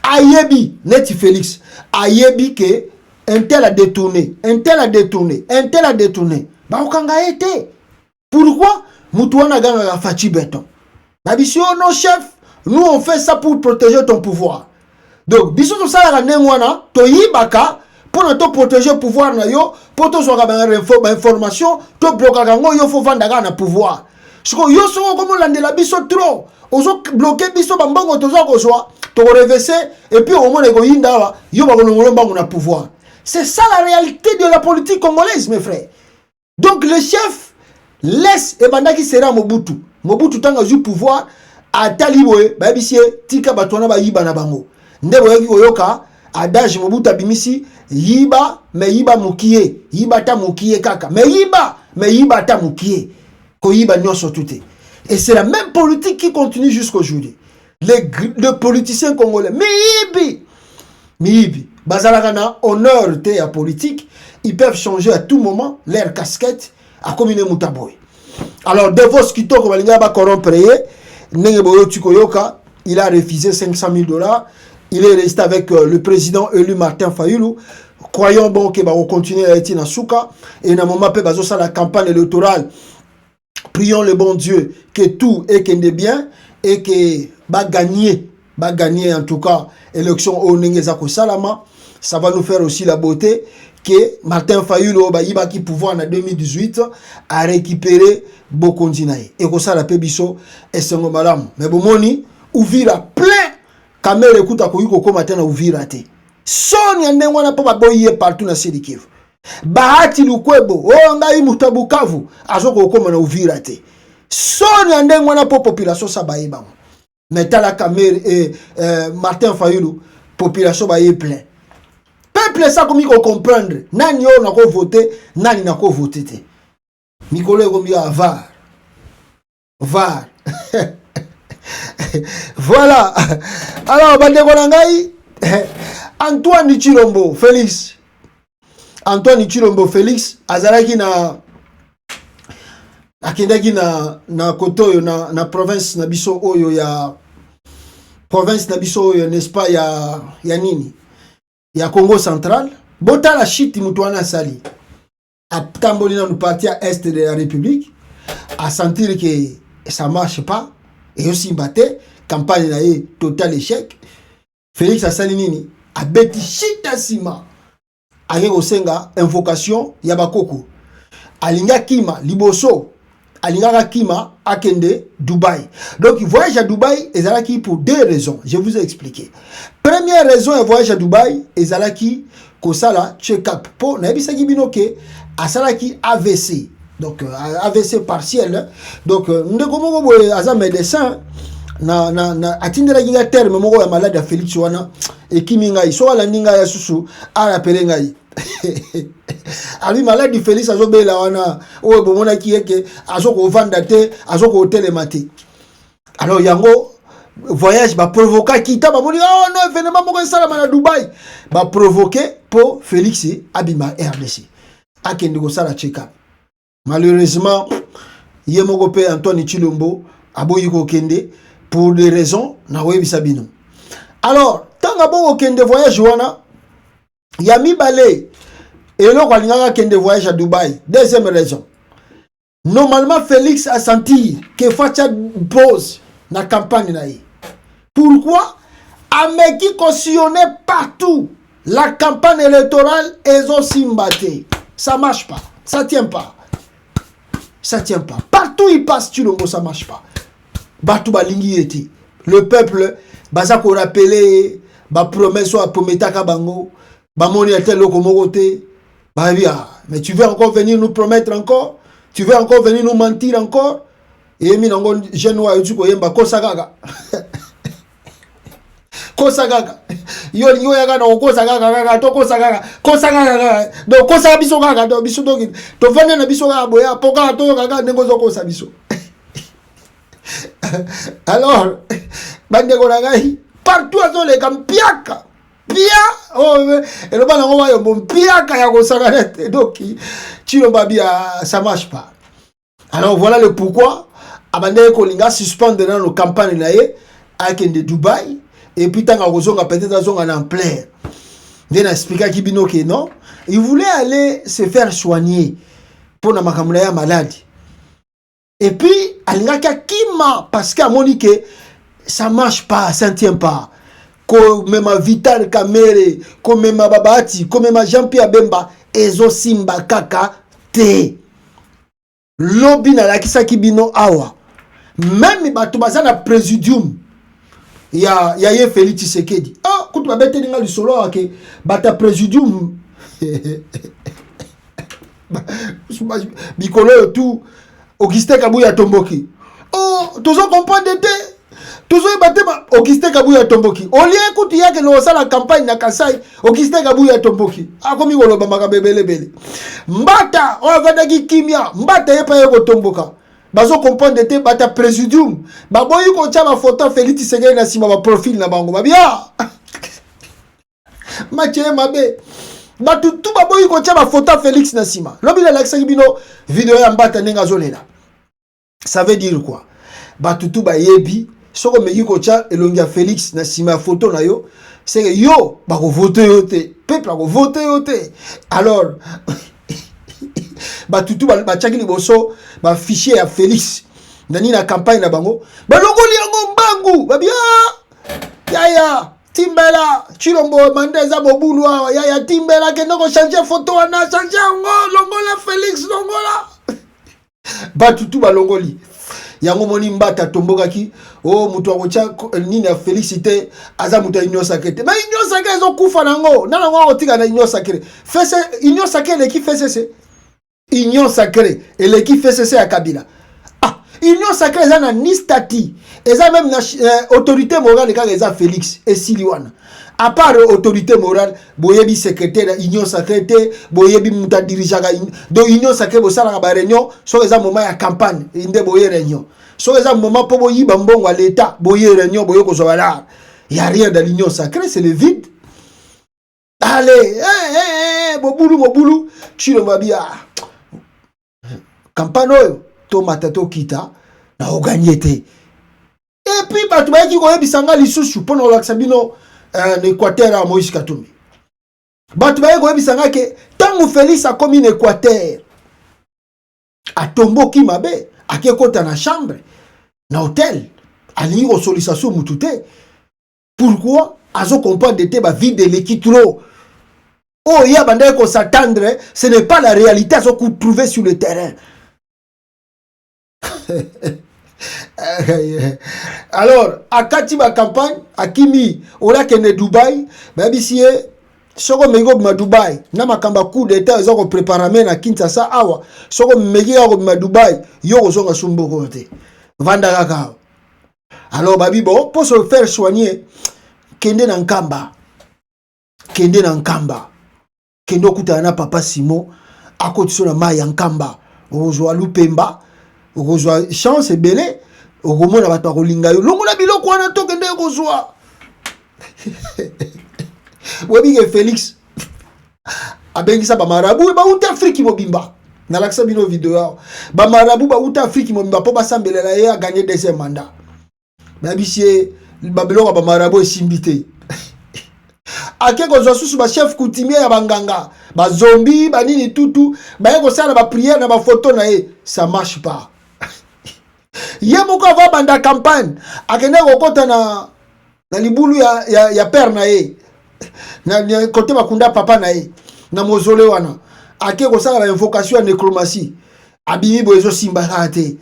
ayebi neti Félix ayebi que un tel a détourné ba okanga été. Pourquoi? Mutuana ganga fachi beton. Babisio nos chefs, nous on fait ça pour protéger ton pouvoir. Donc biso to sala ka nengwana to yibaka pour nous protéger le pouvoir na yo, pour to so ka ba information, to bloquer kango yo fo vanda na pouvoir. Siko yo so comme landela biso trop, ozo bloquer biso bambongo to zo ko so, to reverser et puis au moins ko yinda yo ba kolongolo mbango na pouvoir. C'est ça la réalité de la politique congolaise mes frères. Donc le chef laisse et bandaki sera Mobutu. Mobutu tanga ju pouvoir a taliboe ba bisie tika batwana ba yiba na bango. Ndebo yaki koyoka adage Mobutu abimisi yiba me yiba mukie, yiba ta mukie kaka. Me yiba ta mukie. Ko yiba nyonso tuté. Et c'est la même politique qui continue jusqu'aujourd'hui. Les politiciens congolais miyibi bazalaka na honneur te ya politique, ils peuvent changer à tout moment leur casquette à commune mutaboy. Alors Devos Kitoko balinga ba corrompre ndenge boyo tukoyoka, il a refusé $500,000. Il est resté avec le président élu Martin Fayulu. Croyons bon que va continuer à être na souka et na moment pe bazo la campagne électorale. Prions le bon Dieu que tout est bien et que va gagner en tout cas élection au Nengezako Salama. Ça va nous faire aussi la beauté que Martin Fayulu ba qui pouvoir en 2018 a récupéré Bokondi nae. Et que ça la pebiso et sengo malam. Mais bomoni ouvira plein kamera écoute akoyiko ko matin na ouvira te. Soni ande wana pa boye partout na Sedikivu. Bahati Lukwebo o ngai mutabukavu azoko ko na ouvira te. Soni ande wana po population sa baeba. Metala kamera et Martin Fayulu population baye plein. Peuple ça comme il comprendre nani on a voté nani na ko voté te mikolo comme il va voilà alors bande ko ngai Antoine Chilombo Félix azalaki na akendaki na kotoyo na province na biso oyo ya n'est-ce pas ya nini ya Congo central, bota la shit mutuana sali. A tambolina nous parti à est de la République, à sentir que ça marche pas, et aussi batté, campagne là total échec. Félix a salinini, a beti shit à sima. A osenga invocation yabakoko. Alinga kima liboso. Alinga kima akende Dubaï. Donc il voyage à Dubaï et Zalaki pour deux raisons. Je vous ai expliqué. Première raison, il voyage à Dubaï et Zalaki kosala check-up pour nabisaki binoke asalaki AVC. Donc AVC partiel. Donc ndeko boy aza médecin na atindela ginga terme moko ya malade ya Félix wana et kiminga iso ala ninga ya susu ala pelenga yi. Ali malade du Félix azobela wana o bomona kieke azoko vanda te azoko telemati. Alors yango voyage ba provoquer kita ba moni oh non événement moko salama na Dubaï ba provoquer pour Félix abima RDC akende ko sala check-up. Malheureusement yemoko pe Antoine Chilombo aboyi ko kende pour des raisons na webisa bino. Alors tanga bongo kende voyage wana yami balé et là, quand il y a un voyage à Dubaï, deuxième raison. Normalement, Félix a senti que Fatia pose dans la campagne. Pourquoi? Ameki cautionnait partout. La campagne électorale est aussi mbattée. Ça ne marche pas. Ça ne tient pas. Ça ne tient pas. Partout il passe, ça ne marche pas. Batou balingi eti. Le peuple, bazako rappelé, ba promesse à Pometaka bango, ba moni tel locomote. Bah bien, mais tu veux encore venir nous promettre encore? Tu veux encore venir nous mentir encore? Et mi nango jenwa yutu ko yemba kosagaga. Kosagaga. Yo yaga na kosagaga to kosagaga. Do kosaga biso gaga do biso do to vende na biso ga boya poka to gaga nengo zo kosa biso. Alors, bandeko na ngai, partout azoleka mpiaka. Pia, oh, et le ballon va bon pia kaya ko saganete. Donc, Chilombo Bia, ça marche pas. Alors voilà le pourquoi. Abandé Kolinga suspendre dans nos campagnes là avec de Dubaï et puis tant que peut-être en plein. Il a expliqué qui bino que non, il voulait aller se faire soigner pour na makamula maladie. Et puis alingaka kima parce qu'à Monique ça marche pas, ça ne tient pas. Comme même Vital Kamere, comme même Babati, comme même Jean-Pierre Bemba, ezo simba kaka te. Lobby na lakisa kibino awa. Même bato baza na présidium. Ya Félix Tshisekedi. Ah, quand tu vas bête ninga lisolo ake bata présidium. Bikolo tout Augustin Kabuya Tomboki. Oh, tous on comprend d'été. Tous on batté Augustin Kabuya Tomboki. Au lieu écoute ya que no sala campagne na Kasai, Augustin Kabuya Tomboki. Ah komi wolo ba makabebele bele. Mbata on va dagi kimia, mbata yepa yeko tomboka. Bazo comprendre d'été bata présidium. Baboyi ko tia ma photo Félix Tshisekedi na sima ba profil na bango. Babia. Mathieu Mabe. Batu tout baboyi ko tia ma photo Félix na sima. Lobi la laksa bino vidéo ya mbata nenga zolela. Ça veut dire quoi? Batu tout ba yebi soko meki ko tia elongia Félix na sima photo na yo. C'est que yo ba ko voter yo te. Peuple ko voter yo te. Alors ba tutu ba chaki liboso ba fichier ya Félix nani na campagne na bango ba longoli yango mbangu ba bia yaya Timbela Chilombo Mandeza Mobulu yaya Timbela ke ndoko changer photo wana changer ngo longola Félix longola ba tutu ba longoli yango moni mbata tomboka ki oh mutu akocha nini ya Félicité aza mutu inyo sakete ma inyo sakete zo kufa nango nana ngo otika na inyo sakete fese inyo sakete ki fese se union sacrée et l'équipe fait cesser à Kabila. Ah, union sacrée ça n'a ni statut et ça même autorité morale quand ils a Félix et Siliwana. À part autorité morale, boyebi secrétaire union sacrée, boyebi muta dirigeant de union sacrée bo sala ba réunion, so eza moment ya campagne, inde boye réunion. So eza moment po boyi bambongo à l'état, boye réunion, boye ko zobala. Il y a rien dans l'union sacrée, c'est le vide. Allez, Mobulu, Chilombo Bia. Campagne to matato kita na oganyete. Et puis batu ba ki ko yebisanga lisusu pona olaksabino Équateur à Moïse Katumbi. Batu ba ko yebisanga ke tangu Félix a commis Équateur. A tomboki mabe, akekota na chambre, na hôtel, ali ko solisation mutute. Pourquoi azo comprendre d'été ba vide l'équipe trop. Oh, il y a bandé ko s'attendre, ce n'est pas la réalité à ce qu'on trouve sur le terrain. Alors, à Katiba campagne, à Kimi, au lac de Dubaï, Babisie, Soko Mego ma Dubaï, Namakamba coup d'état, ils ont préparé à Kinshasa, Awa, Soko Mego ma Dubaï, Yo Zonga Sumbokote, Vandagaka. Alors, Babibo, pour se faire soigner, Kende Nankamba, Kendo Kutana Papa Simo, à côté de la Maya Nkamba, Ozoa Lupemba. Okozwa chance belé okomona bato akolinga yo longola biloko wana to kende kozwa webi ke Félix abengisa ba marabu ba uta Afrique mobimba na laksa bino video ba marabu ba uta Afrique mobimba po basambelela ye a gagner deuxième mandat ba bisie ba biloko ba marabu esimbité ake kozwa susu ba chef coutumier ya banganga ba zombie ba nini tutu ba yeko sala ba prière na ba photo na ye ça marche pas. Yemoko ava banda campagne akende kokota na libulu ya père na ye na côté bakunda papa na ye na mozole wana ake kosala la invocation ya nécromancie abimi boezo simba te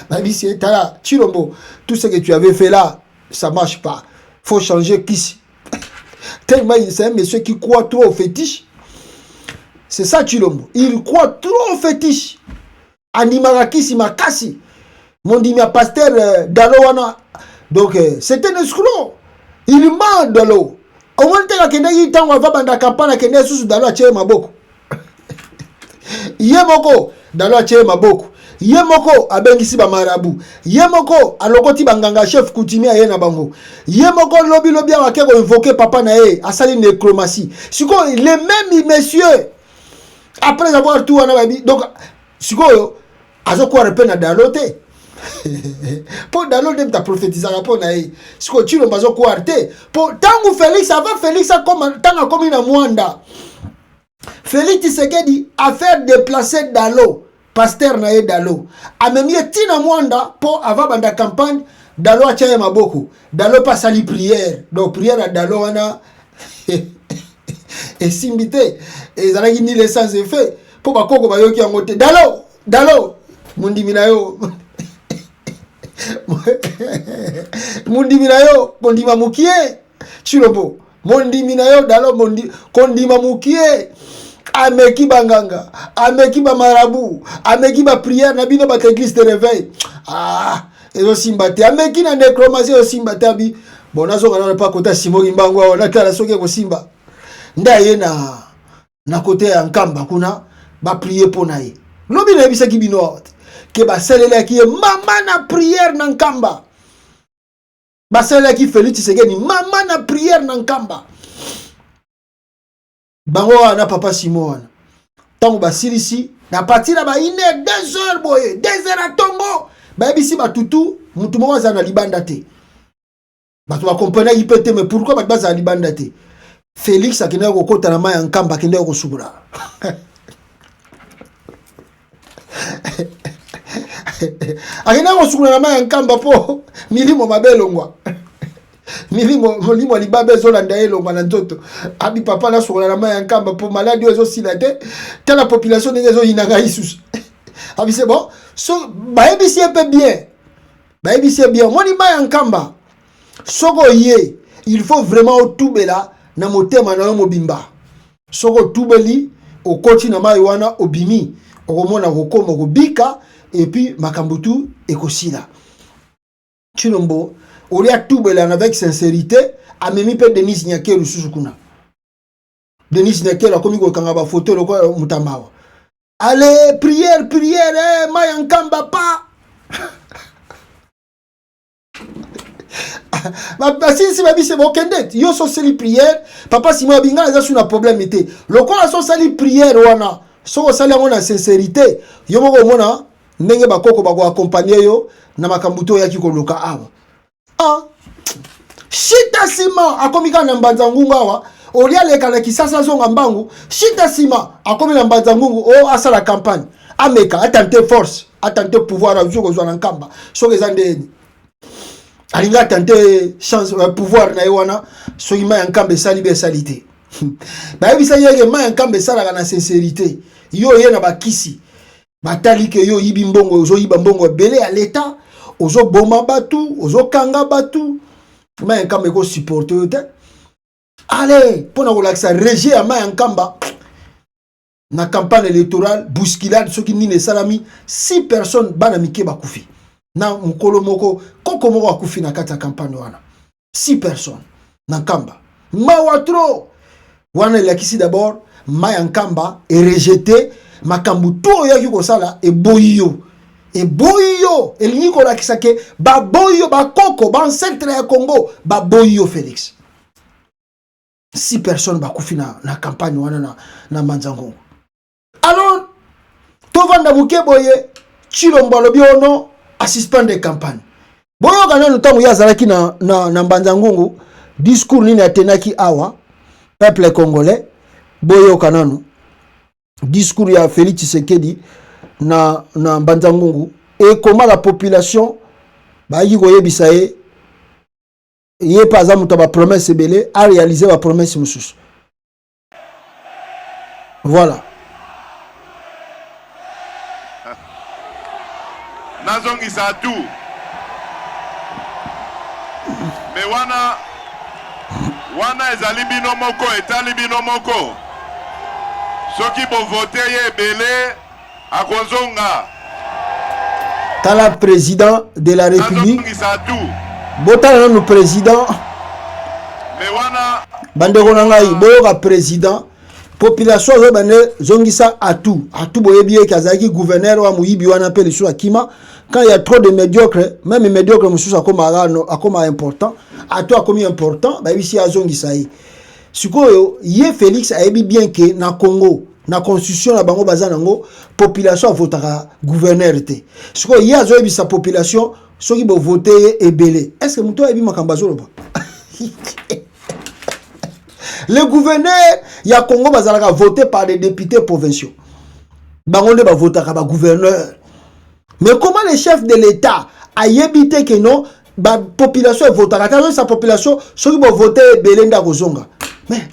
babisi tala Chilombo tout ce que tu avais fait là ça marche pas, faut changer Kisi. Tellement c'est un monsieur qui croit trop au fétiche. C'est ça Chilombo, il croit trop au fétiche. Animara Kisi makasi. Mon dit ma pasteur Dalowana. Donc c'est un escroc. Il ment de l'eau. Au moins que kende yi tango va banda campagne kende susu dalo ache maboko. Yemoko dalo ache maboko. Yemoko abengisi ba marabu. Yemoko alokoti banganga chef coutumier aye na bango. Yemoko lobi awake ko invoquer papa na ye asali nécromancie. Siko les mêmes messieurs après avoir tout wana babi donc siko azoko repena dalote. Pour dalote ta prophétiser rapport na ye. Siko tilo bazo ko arte. Pour tangu Félix avant Félix a comme tanga comme na Mwanda. Félix Tshisekedi a fait déplacer Dalo. Pasteur na ye Dalo amemie tina Mwanda pour avant banda campagne Dalo a chaye maboko Dalo pas sali prière donc prière à Dalo wana et simbité et zalaki ni les sans effet pour bakoko bayoki yango te Dalo mundi minayo mundi minayo kondima mukie chilombo mundi minayo Dalo mundi kondima mukie ameki banganga, ameki ba marabu, ameki ba prière na bino ba église de réveil. Ah, ezo simbate, ameki na nécromancie o simbate abi. Bon nazo kana pas kota Simon Mbango na tala soke ko simba. Nda ye na côté ya Nkamba kuna ba prier pour na ye. Lobi na bisa ki bino ke ba selela ki mama na prière na Nkamba. Ba selela ki Félix Tshisekedi mama na prière na Nkamba. Bango na papa Simon tango basilisi na partir na ba 2 heures boye 2 heures à Tongo ba bisi ba tutu mutu mo za na libanda te ba to comprendre ipete mais pourquoi ba za libanda te Félix akina ko kota na maya Nkamba akina ko subura akina ko subura na maya Nkamba po milimo mabelongwa molimo libabe zolanda elongwa na nzoto abi papa na sokola na maya Nkamba po maladie ezo silate te la population ndenge ezo inanga isusu abi c'est bon so baebisi peu bien moni maya Nkamba soko ye il faut vraiment otubela na motema na yo mobimba soko tubeli okoti na mayi wana obimi okomona kokoma kobika et puis makambutu ekosila Chilombo Olia Toubela avec sincérité, a même mis Denis Nyakeru Susukuna. Denis Nyakeru a commis quand on a photo le quoi Mutamawa. Allez, prière, Maya Nkamba pas. Si ma vie c'est bon kendet, yo so sali prière, papa si moi binga les a un problème était. Le quoi so sali prière wana, so sali on sincérité, yo mo mona ndenge bakoko bako accompagner yo na makambuto ya kikoloka awa. Ah, shita sima akomika na mbanzangungu awa olia leka na kisasa zonga mbangu shita sima akomi na mbanzangungu o asala campagne ameka atante force atante pouvoir azuko zwa na Nkamba soke zandeni alinga atante chance pouvoir na yewana so ima ya Nkamba sali be salite ba yebisa yege ma ya Nkamba sala na sincérité yo ye na bakisi batali ke yo yibi mbongo zo yiba mbongo belé à l'état ozo boma batu, ozo kanga batu, ma Nkamba ko supporter te. Allez, pour na relaxa rejet à ma Nkamba na campagne électorale bousculade ceux qui ni ne salami 6 personnes bana mike bakufi. Na mukolo moko koko moko akufi na kata campagne wana. 6 personnes na Nkamba. Mawatro wana lakisi d'abord ma Nkamba est rejeté makambu to yaki ko sala e boyo. Et boyo, et l'Nicolas qui sake, ba boyo, ba koko, ba ancêtre ya Congo, ba boyo Félix. 6 personnes ba koufi na campagne wana na Manzango. Alors, to vanda muke boye, Chilombo lobi ono, a suspendre campagne. Boyo kana no tamu ya zalaki na Manzango, discours ni na tenaki awa, peuple congolais, boyo kanano. Discours ya Félix Tshisekedi na Mbanzangungu et comment la population ba yiko yebisa ye par exemple ta promesse belé a réalisé la promesse mususu. Voilà. Nazongi sa tout. Mais wana ezali bino moko etali bino moko. Soki bo voter ye belé a Kozonga. Tala président de la République. Botala no président. Mais wana bandeko na ngai boyoka président population bane zongisa atu boyebi kazaki gouverneur wa muyibi wana pe lisu akima quand il y a trop de médiocres même médiocre mususu akoma important atu akomi important ba bisi azongisa yi sikoyo ye Félix ayebi bien que na Congo na constitution na bango bazanango population votera gouverneur te sikoyo ye azoyebi sa population soki bo voter ebele est-ce que muto ayebi makambazo loba le gouverneur ya Congo bazalaka voté par des députés provinciaux. Bangonde ba votaka ba gouverneur. Mais comment le chef de l'État a évité que non ba population votera quand sa population ceux qui vont voter Belenda Kozonga. Mais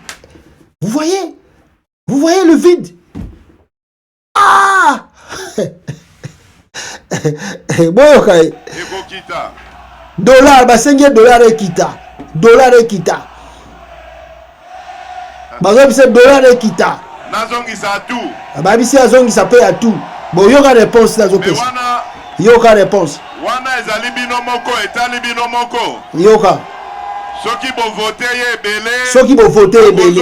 vous voyez le vide. Ah bon okay. Dollar ba 5 dollars ekita. Bazobise dollar ekita. Nazongisa tout. Babisi azongisa pe à tout. Bon yoka réponse na zopesa. Yoka réponse. Wana ezali bino moko etali bino moko. Yoka. Soki bo voter ebele. Soki bo voter ebele.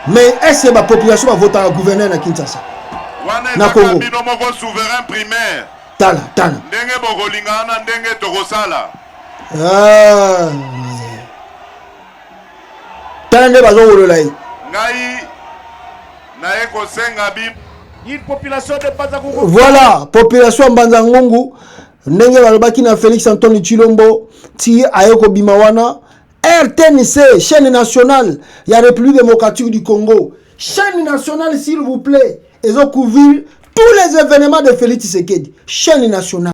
Mais est-ce que la population va voter à gouverneur na Kinshasa? Wana na Congo. Bino moko souverain primaire. Tala. Ndenge bokolingana ndenge tokosala. Ah. Tande bazo wolola yi. Ngai na eko senga bi une population de Banzangungu. Voilà, population Banzangungu ndenge balobaki na Félix Antoine Tshilombo ti ayoko bimawana RTNC chaîne nationale ya République démocratique du Congo. Chaîne nationale s'il vous plaît, ils ont couvert tous les événements de Félix Tshisekedi. Chaîne nationale